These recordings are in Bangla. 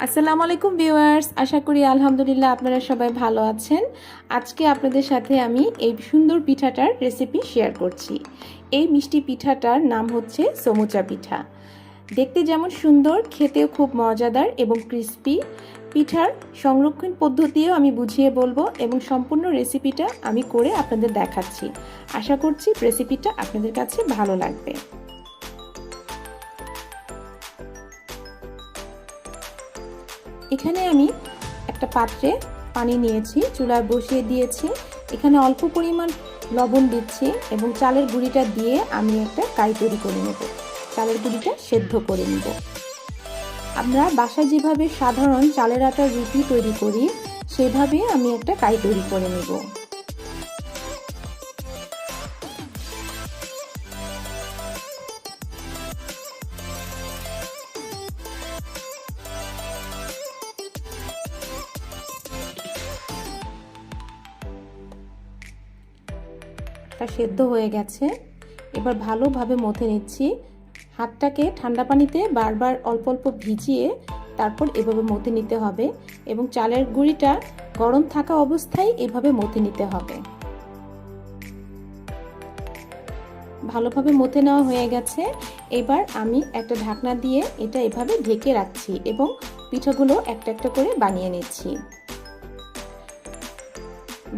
আসসালামু আলাইকুম ভিউয়ার্স, আশা করি আলহামদুলিল্লাহ আপনারা সবাই ভালো আছেন। আজকে আপনাদের সাথে আমি এই সুন্দর পিঠাটার রেসিপি শেয়ার করছি। এই মিষ্টি পিঠাটার নাম হচ্ছে সমুচা পিঠা। দেখতে যেমন সুন্দর, খেতেও খুব মজাদার এবং ক্রিস্পি। পিঠার সংরক্ষণ পদ্ধতিও আমি বুঝিয়ে বলবো এবং সম্পূর্ণ রেসিপিটা আমি করে আপনাদের দেখাচ্ছি। আশা করছি রেসিপিটা আপনাদের কাছে ভালো লাগবে। এখানে আমি একটা পাত্রে পানি নিয়েছি, চুলায় বসিয়ে দিয়েছি। এখানে অল্প পরিমাণ লবণ দিচ্ছি এবং চালের গুঁড়িটা দিয়ে আমি একটা কাই তৈরি করে নেব। চালের গুঁড়িটা সেদ্ধ করে নেব। আমরা বাসায় যেভাবে সাধারণ চালের আটার রুটি তৈরি করি সেভাবে আমি একটা কাই তৈরি করে নেব। সেদ্ধ হয়ে গেছে, এবার ভালোভাবে মথে নিচ্ছি। হাতটাকে ঠান্ডা পানিতে বারবার অল্প অল্প ভিজিয়ে তারপর এভাবে মথে নিতে হবে এবং চালের গুঁড়িটা গরম থাকা অবস্থায় এভাবে মথে নিতে হবে। ভালোভাবে মথে নেওয়া হয়ে গেছে। এবার আমি একটা ঢাকনা দিয়ে এটা এভাবে ঢেকে রাখছি এবং পিঠাগুলো একটা একটা করে বানিয়ে নিচ্ছি।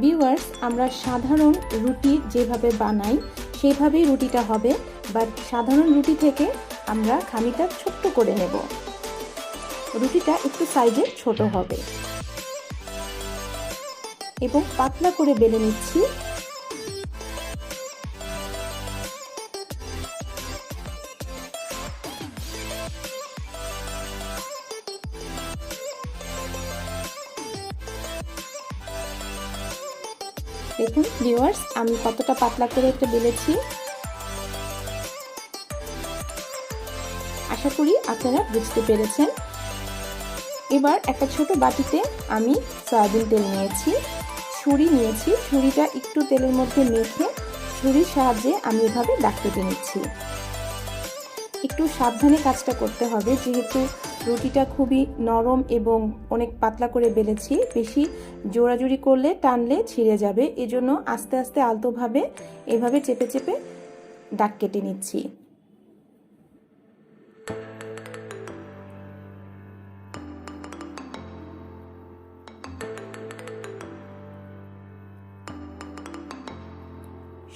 ভিউয়ার্স, আমরা সাধারণ রুটি যেভাবে বানাই সেভাবেই রুটিটা হবে, বাট সাধারণ রুটি থেকে আমরা খামিটা ছোট্ট করে নেব। রুটিটা একটু সাইজে ছোট হবে এবং পাতলা করে বেলে নিচ্ছি। দেখুন ভিউয়ার্স, আমি কতটা পাতলা করে একটা বেলেছি। আশা করি আপনারা বুঝতে পেরেছেন। এবার একটা ছোট বাটিতে আমি সয়াবিন তেল নিয়েছি, ছুরি নিয়েছি। ছুরিটা একটু তেলের মধ্যে মেখে ছুরির সাহায্যে আমি এভাবে দাগ কেটে নিচ্ছি। একটু সাবধানে কাজটা করতে হবে, যেহেতু রুটিটা খুবই নরম এবং অনেক পাতলা করে বেলেছি। বেশি জোড়াজুড়ি করলে টানলে ছিঁড়ে যাবে, এজন্য আস্তে আস্তে আলতোভাবে এভাবে চেপে চেপে দাগ কেটে নিচ্ছি।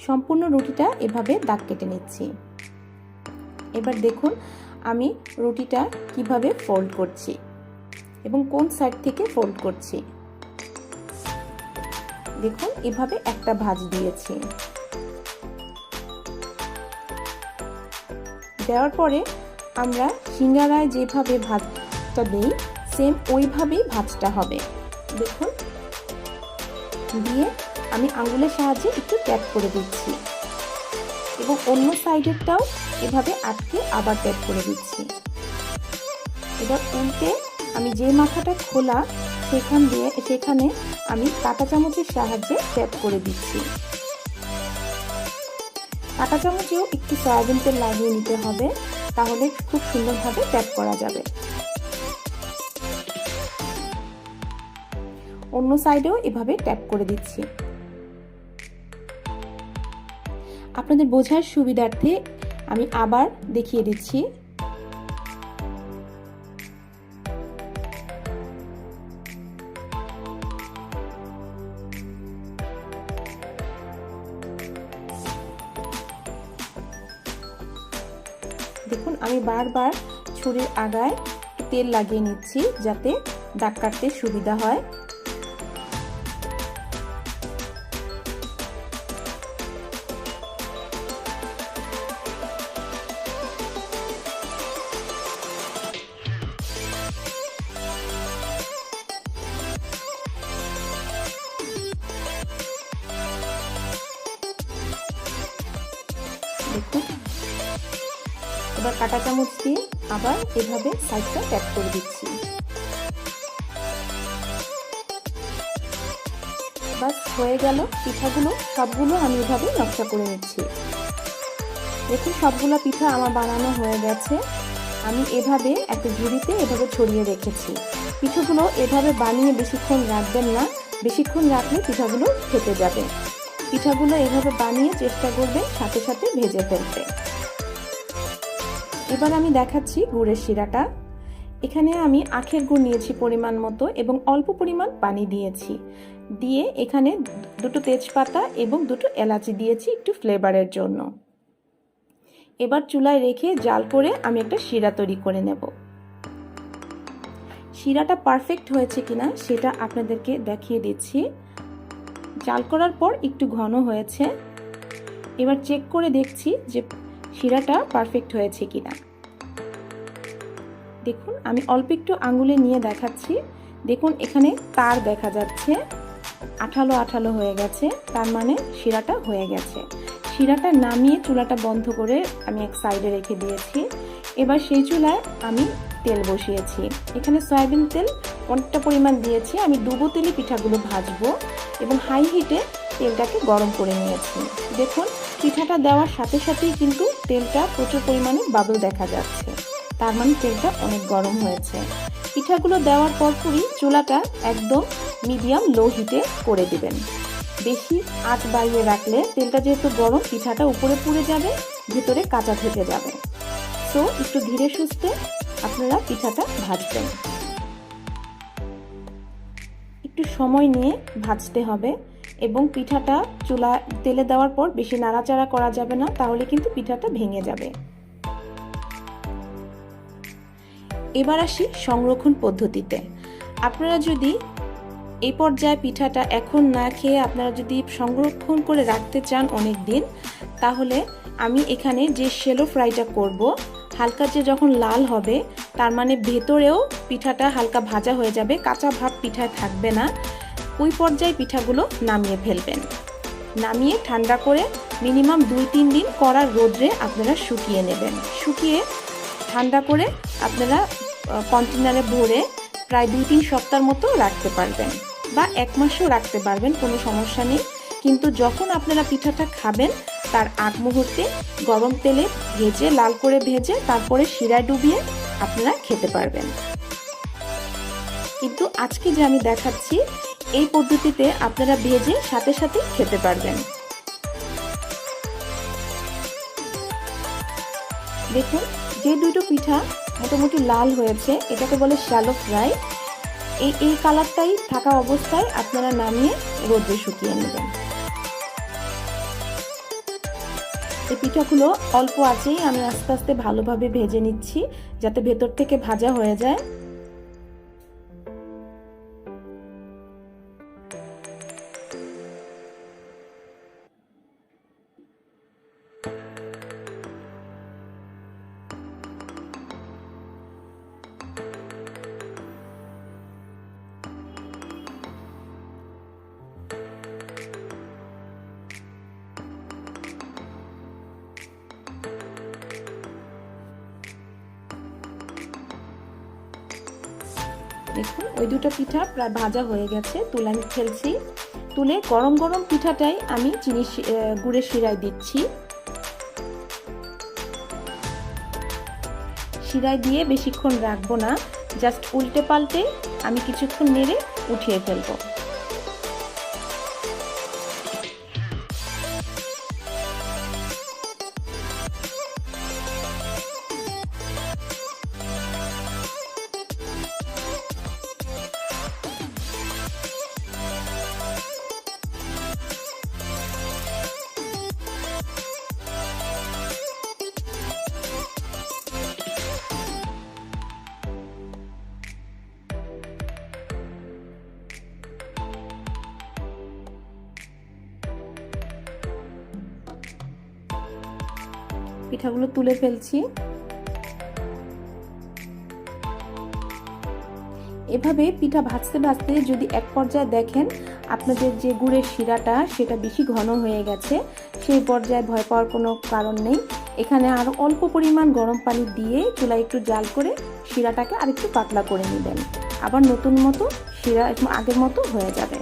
সম্পূর্ণ রুটিটা এভাবে দাগ কেটে নিচ্ছি। এবার দেখুন আমি রুটিটা কিভাবে ফোল্ড করছি এবং কোন সাইড থেকে ফোল্ড করছি। দেখুন এভাবে একটা ভাঁজ দিয়েছি। দেওয়ার পরে আমরা সিঙ্গারায় যেভাবে ভাঁজটা দেই সেম ওইভাবেই ভাঁজটা হবে। দেখুন, দিয়ে আমি আঙ্গুলের সাহায্যে একটু ট্যাপ করে দিচ্ছি এবং অন্য সাইডেরটাও এভাবে আটকে আবার ট্যাপ করে দিচ্ছি। এবার উল্টে আমি যে মাথাটা খোলা সেখানে আমি কাঁটা চামচের সাহায্যে ট্যাপ করে দিচ্ছি। কাঁটা চামচেও একটু সয়াবিন তেল লাগিয়ে নিতে হবে, তাহলে খুব সুন্দরভাবে ট্যাপ করা যাবে। অন্য সাইডেও এভাবে ট্যাপ করে দিচ্ছি। আপনাদের বোঝার সুবিধার্থে আমি আবার দেখিয়ে দিচ্ছি। দেখুন আমি বারবার ছুরির আগায় তেল লাগিয়ে নিচ্ছি যাতে দাগ কাটতে সুবিধা হয়। দেখুন এবার কাঁটা চামচ দিয়ে আবার এভাবে সাইডটা ট্যাপ করে দিচ্ছি। বাস হয়ে গেল। পিঠাগুলো সবগুলো আমি এভাবে নকশা করে নিচ্ছি। দেখুন সবগুলো পিঠা আমার বানানো হয়ে গেছে। আমি এভাবে একটা ঝুড়িতে এভাবে ছড়িয়ে রেখেছি। পিঠাগুলো এভাবে বানিয়ে বেশিক্ষণ রাখবেন না, বেশিক্ষণ রাখলে পিঠাগুলো ফেটে যাবে। পিঠাগুলো এভাবে বানিয়ে চেষ্টা করবেন সাথে সাথে ভেজে ফেলতে। এবার আমি দেখাচ্ছি গুড়ের শিরাটা। এখানে আমি আখের গুড় নিয়েছি পরিমাণ মতো এবং অল্প পরিমাণ পানি দিয়েছি, দিয়ে এখানে দুটো তেজপাতা এবং দুটো এলাচি দিয়েছি একটু ফ্লেভারের জন্য। এবার চুলায় রেখে জাল করে আমি একটা শিরা তৈরি করে নেব। শিরাটা পারফেক্ট হয়েছে কিনা সেটা আপনাদেরকে দেখিয়ে দিচ্ছি। জাল করার পর একটু ঘন হয়েছে। এবার চেক করে দেখছি যে শিরাটা পারফেক্ট হয়েছে কিনা। দেখুন আমি অল্প একটু আঙুলে নিয়ে দেখাচ্ছি। দেখুন এখানে তার দেখা যাচ্ছে, আঠালো আঠালো হয়ে গেছে, তার মানে শিরাটা হয়ে গেছে। শিরাটা নামিয়ে চুলাটা বন্ধ করে আমি এক সাইডে রেখে দিয়েছি। এবার সেই চুলায় আমি তেল বসিয়েছি। এখানে সয়াবিন তেল অনেকটা পরিমাণ দিয়েছি। আমি ডুবো তেলে পিঠাগুলো ভাজবো এবং হাই হিটে তেলটাকে গরম করে নিয়েছি। দেখুন পিঠাটা দেওয়ার সাথে সাথেই কিন্তু তেলটা প্রচুর পরিমাণে বাবল দেখা যাচ্ছে, তার মানে তেলটা অনেক গরম হয়েছে। পিঠাগুলো দেওয়ার পরপরই চুলাটা একদম মিডিয়াম লো হিটে করে দিবেন। বেশি আঁচ বাড়িয়ে রাখলে তেলটা যেহেতু গরম, পিঠাটা উপরে পুড়ে যাবে, ভেতরে কাঁচা থেকে যাবে। তো একটু ধীরে সুস্থে আপনারা পিঠাটা ভাজবেন। একটু সময় নিয়ে ভাজতে হবে এবং পিঠাটা চুলা তেলে দেওয়ার পর বেশি নাড়াচাড়া করা যাবে না, তাহলে কিন্তু পিঠাটা ভেঙে যাবে। এবার আসি সংরক্ষণ পদ্ধতিতে। আপনারা যদি এই পর্যায়ে পিঠাটা এখন না খেয়ে আপনারা যদি সংরক্ষণ করে রাখতে চান অনেক দিন, তাহলে আমি এখানে যে শ্যালো ফ্রাইটা করব, হালকা যে যখন লাল হবে তার মানে ভেতরেও পিঠাটা হালকা ভাজা হয়ে যাবে, কাঁচা ভাব পিঠায় থাকবে না, ওই পর্যায়ে পিঠাগুলো নামিয়ে ফেলবেন। নামিয়ে ঠান্ডা করে মিনিমাম 2-3 দিন কড়ার রোদ্রে আপনারা শুকিয়ে নেবেন। শুকিয়ে ঠান্ডা করে আপনারা কন্টেনারে ভরে প্রায় 2-3 সপ্তাহ মতো রাখতে পারবেন বা 1 মাসও রাখতে পারবেন, কোনো সমস্যা নেই। কিন্তু যখন আপনারা পিঠাটা খাবেন তার আগ মুহূর্তে গরম তেলে ভেজে, লাল করে ভেজে তারপরে শিরায় ডুবিয়ে আপনারা খেতে পারবেন। কিন্তু আজকে যে আমি দেখাচ্ছি এই পদ্ধতিতে আপনারা ভেজে সাথে সাথে খেতে পারবেন। দেখুন যে দুটো পিঠা মোটামুটি লাল হয়েছে, এটাকে বলে শ্যালো ফ্রাই। এই কালারটাই থাকা অবস্থায় আপনারা নামিয়ে রোদে শুকিয়ে নেবেন। এই পিঠাগুলো অল্প আঁচেই আমি আস্তে আস্তে ভালোভাবে ভেজে নিচ্ছি, যাতে ভেতর থেকে ভাজা হয়ে যায়। দেখুন ওই দুটো পিঠা প্রায় ভাজা হয়ে গেছে, তুলে আমি ফেলছি। তুলে গরম গরম পিঠাটাই আমি গুড়ের শিরায় দিচ্ছি। শিরায় দিয়ে বেশিক্ষণ রাখবো না, জাস্ট উল্টে পাল্টে আমি কিছুক্ষণ নেড়ে উঠিয়ে ফেলবো। পিঠাগুলো তুলে ফেলছি। এভাবে পিঠা ভাজতে ভাজতে যদি এক পর্যায়ে দেখেন আপনাদের যে গুড়ের শিরাটা সেটা বেশি ঘন হয়ে গেছে, সেই পর্যায়ে ভয় পাওয়ার কোনো কারণ নেই। এখানে আরও অল্প পরিমাণ গরম পানি দিয়ে চুলায় একটু জাল করে শিরাটাকে আরেকটু পাতলা করে নেবেন। আবার নতুন মতো শিরা আগের মতো হয়ে যাবে।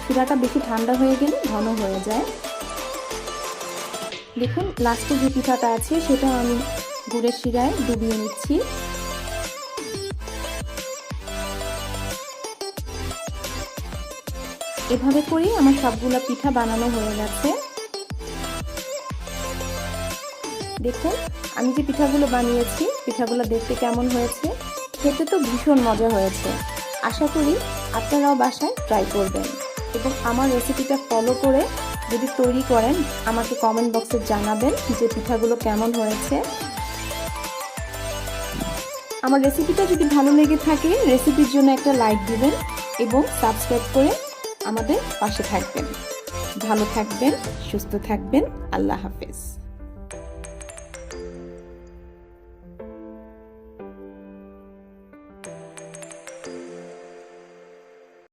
শিরাটা বেশি ঠান্ডা হয়ে গেলে ঘন হয়ে যায়। দেখুন লাস্টে যে পিঠাটা আছে সেটা আমি গুড়ের শিরায় ডুবিয়ে নিচ্ছি। এভাবে করেই আমার সবগুলো পিঠা বানানো হয়ে গেছে। দেখুন আমি যে পিঠাগুলো বানিয়েছি, পিঠাগুলো দেখতে কেমন হয়েছে, খেতে তো ভীষণ মজা হয়েছে। আশা করি আপনারাও বাসায় ট্রাই করবেন এবং আমার রেসিপিটা ফলো করে যদি তৈরি করেন আমাকে কমেন্ট বক্সে জানাবেন যে পিঠাগুলো কেমন হয়েছে। আমার রেসিপিটা যদি ভালো লেগে থাকে রেসিপির জন্য একটা লাইক দিবেন এবং সাবস্ক্রাইব করে আমাদের পাশে থাকবেন। ভালো থাকবেন, সুস্থ থাকবেন। আল্লাহ হাফেজ।